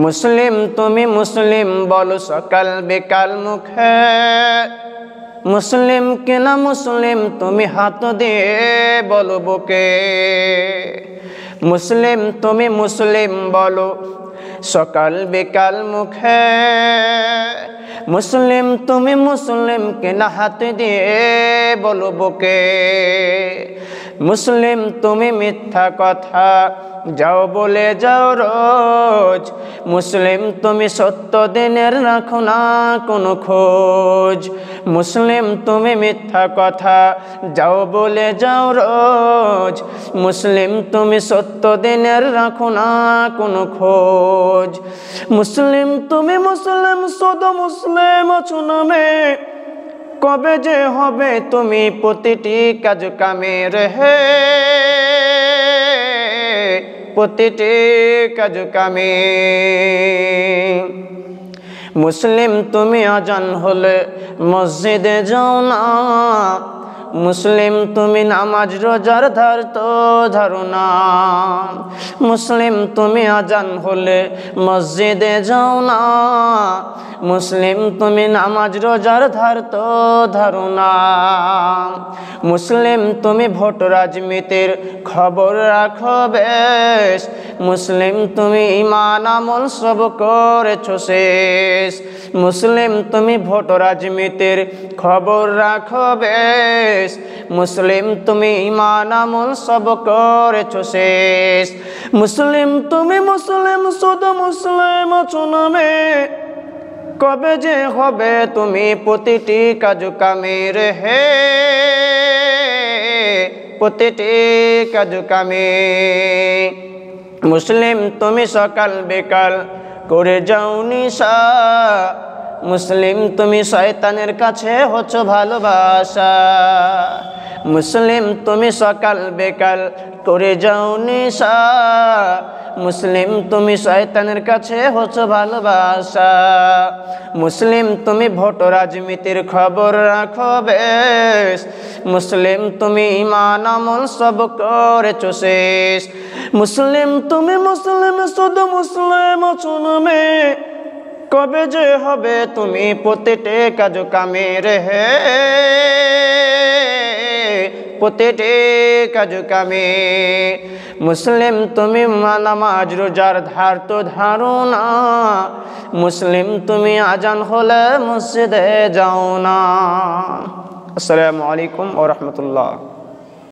মুসলিম তুমি মুসলিম বলো সকাল বিকাল মুখে, মুসলিম কিনা মুসলিম তুমি হাত দিয়ে বলো বুকে। মুসলিম তুমি মুসলিম বলো সকাল বিকাল মুখে, মুসলিম তুমি মুসলিম কিনা হাত দিয়ে বলো বুকে। মুসলিম তুমি মিথ্যা কথা যাও বলে যাও রোজ, মুসলিম তুমি সত্য দিনের রাখো না কোনো খোঁজ। মুসলিম তুমি মিথ্যা কথা যাও বলে যাও রোজ, মুসলিম তুমি সত্য দিনের রাখো না কোনো খোঁজ। মুসলিম তুমি মুসলিম শুধু মুসলিম আছো নামে, কবে যে হবে তুমি প্রতিটি কাজ কামের হে, প্রতিটি কাজ কামে। মুসলিম তুমি আজান হলে মসজিদে যাও না, মুসলিম তুমি নামাজ রোজার ধার তো ধরো না। মুসলিম তুমি আজান হলে মসজিদে যাও না, মুসলিম তুমি নামাজ রোজার ধার তো ধরো না। মুসলিম তুমি ভোট রাজনীতির খবর রাখো বেশ, মুসলিম তুমি ঈমান আমল সব করেছো শেষ। মুসলিম তুমি ভোট রাজনীতির খবর রাখো বেশ, মুসলিম তুমি ঈমান আমল সব করেছো শেষ। মুসলিম তুমি মুসলিম শুধু মুসলিম আছো নামে, কবে যে হবে তুমি প্রতিটি কাজ কামের হে, প্রতিটি কাজ কামে। মুসলিম তুমি সকাল বিকাল করে যাও নিশা, মুসলিম তুমি শয়তানের কাছে হচ্ছ ভালোবাসা। মুসলিম তুমি সকাল বিকাল করে যাও নিশা, মুসলিম তুমি শয়তানের কাছে হচ্ছ ভালোবাসা। মুসলিম তুমি ভোট রাজনীতির খবর রাখো বেশ, মুসলিম তুমি ঈমান আমল সব করেছো শেষ। মুসলিম তুমি মুসলিম শুধু মুসলিম আছো নামে, কবে যে হবে তুমি প্রতিটি কাজ কামের হে, প্রতিটি কাজ কামে। মুসলিম তুমি নামাজ রোজার ধার তো ধারো না, মুসলিম তুমি আজান হলে মসজিদে যাও না। আসসালামু আলাইকুম ওয়া রাহমাতুল্লাহ।